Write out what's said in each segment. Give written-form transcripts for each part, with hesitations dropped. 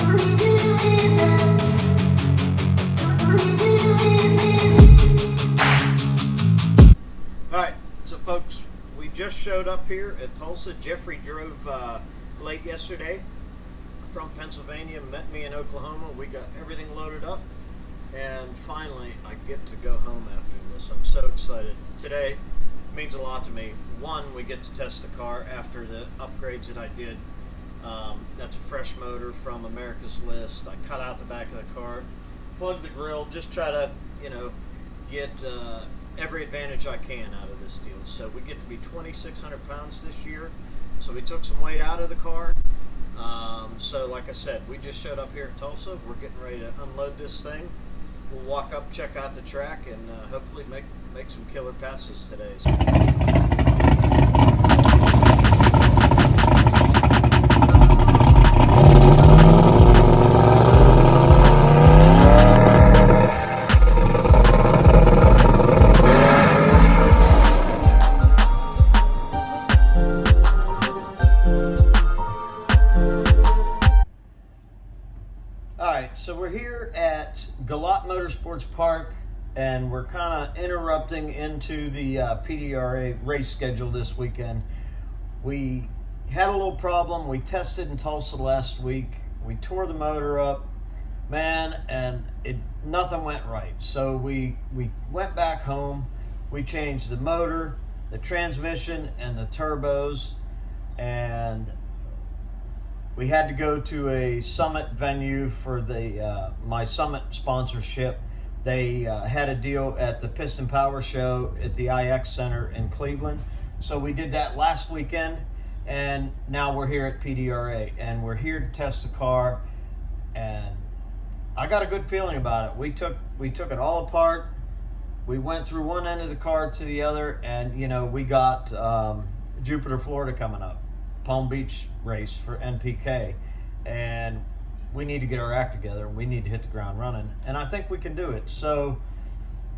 Alright, so folks, we just showed up here at Tulsa. Jeffrey drove late yesterday from Pennsylvania, met me in Oklahoma. We got everything loaded up, and finally I get to go home after this. I'm so excited. Today means a lot to me. One, we get to test the car after the upgrades that I did. That's a fresh motor from America's List. I cut out the back of the car, plugged the grill, just try to, get every advantage I can out of this deal. So we get to be 2,600 pounds this year. So we took some weight out of the car. So like I said, we just showed up here at Tulsa. We're getting ready to unload this thing. We'll walk up, check out the track, and hopefully make some killer passes today. So we're here at Galot Motorsports Park, and we're kind of interrupting into the PDRA race schedule this weekend. We had a little problem. We tested in Tulsa last week. We tore the motor up, man, and nothing went right. So we went back home. We changed the motor, the transmission, and the turbos, and we had to go to a Summit venue for the my Summit sponsorship. They had a deal at the Piston Power Show at the IX Center in Cleveland. So we did that last weekend, and now we're here at PDRA, and we're here to test the car, and I got a good feeling about it. We took it all apart. We went through one end of the car to the other, and we got Jupiter, Florida coming up. Palm Beach race for NPK, and we need to get our act together. We need to hit the ground running, and I think we can do it. So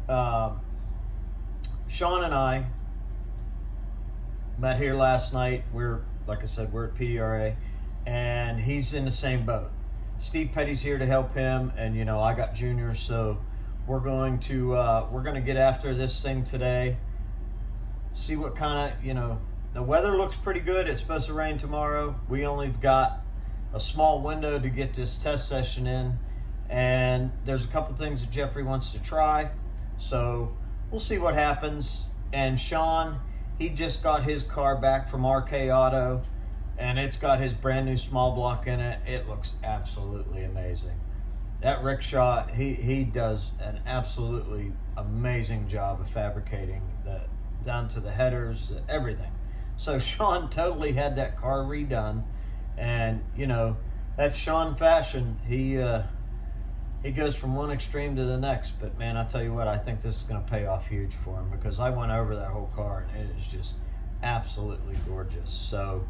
Sean and I met here last night. Like I said, we're at PDRA, and he's in the same boat. Steve Petty's here to help him, and I got Junior, so we're going to get after this thing today. See what kind of the weather looks pretty good. It's supposed to rain tomorrow. We only got a small window to get this test session in, and there's a couple things that Jeffrey wants to try, so we'll see what happens. And Sean, he just got his car back from RK Auto, and it's got his brand new small block in it. It looks absolutely amazing. That rickshaw, he does an absolutely amazing job of fabricating down to the headers, everything. So Sean totally had that car redone, and that's Sean fashion. He goes from one extreme to the next. But man, I tell you what, I think this is going to pay off huge for him, because I went over that whole car and it is just absolutely gorgeous. So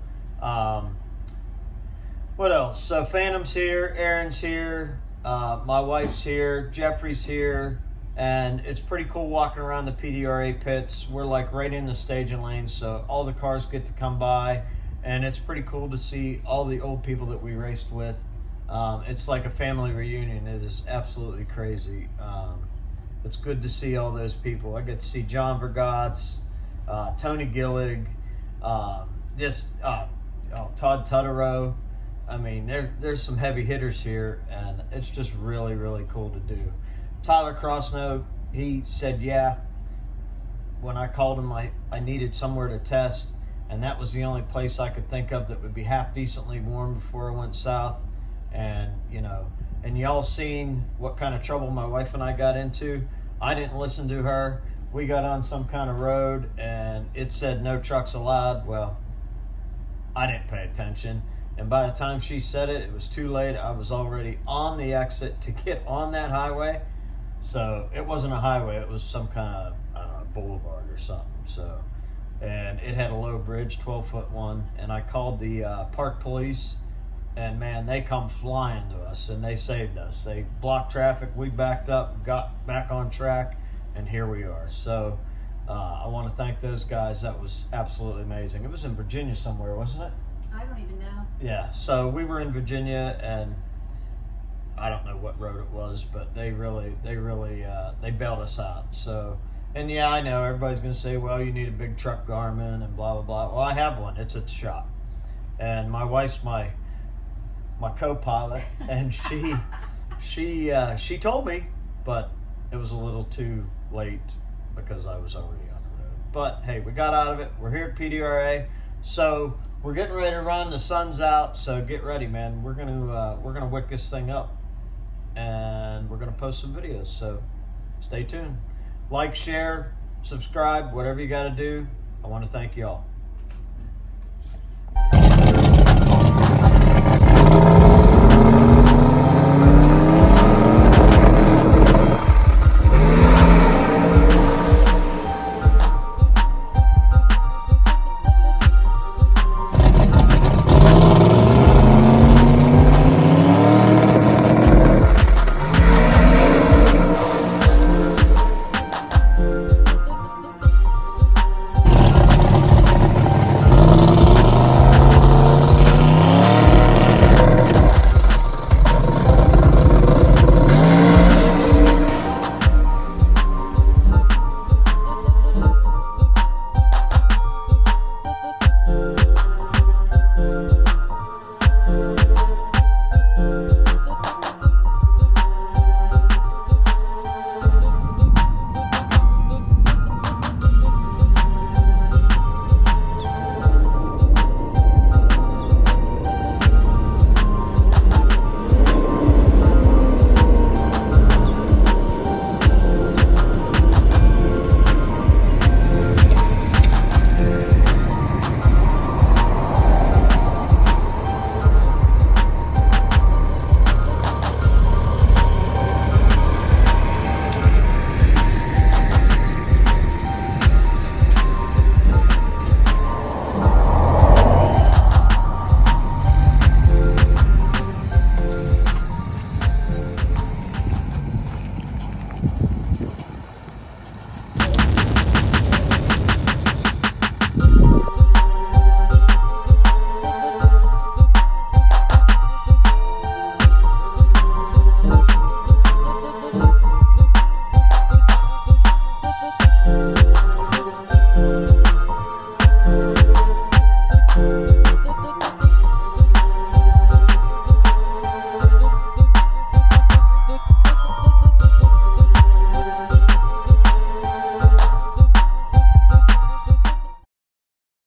what else? So Phantom's here, Aaron's here, my wife's here, Jeffrey's here. And it's pretty cool walking around the PDRA pits. We're like right in the staging lane, so all the cars get to come by, and it's pretty cool to see all the old people that we raced with. It's like a family reunion. It is absolutely crazy. It's good to see all those people. I get to see John Vergatz, Tony Gillig, Todd Tutterow. I mean, there's some heavy hitters here, and it's just really, really cool to do. Tyler Crossnow, he said, yeah, when I called him, I needed somewhere to test, and that was the only place I could think of that would be half decently warm before I went south. And, and y'all seen what kind of trouble my wife and I got into. I didn't listen to her. We got on some kind of road, and it said no trucks allowed. Well, I didn't pay attention. And by the time she said it, it was too late. I was already on the exit to get on that highway. So it wasn't a highway, it was some kind of, I don't know, boulevard or something. So, and it had a low bridge, 12-foot one, and I called the park police, and man, they come flying to us, and they saved us. They blocked traffic, we backed up, got back on track, and here we are. So I want to thank those guys. That was absolutely amazing. It was in Virginia somewhere, wasn't it? I don't even know. Yeah, so we were in Virginia, and I don't know what road it was, but they really they bailed us out. So, and yeah, I know everybody's gonna say, well, you need a big truck Garmin and blah blah blah. Well, I have one. It's at the shop, and my wife's my co-pilot, and she told me, but it was a little too late because I was already on the road. But hey, we got out of it. We're here at PDRA, so we're getting ready to run. The sun's out, so get ready, man. We're gonna wick this thing up, and we're gonna post some videos. So stay tuned. Like, share, subscribe, whatever you got to do. I want to thank you all.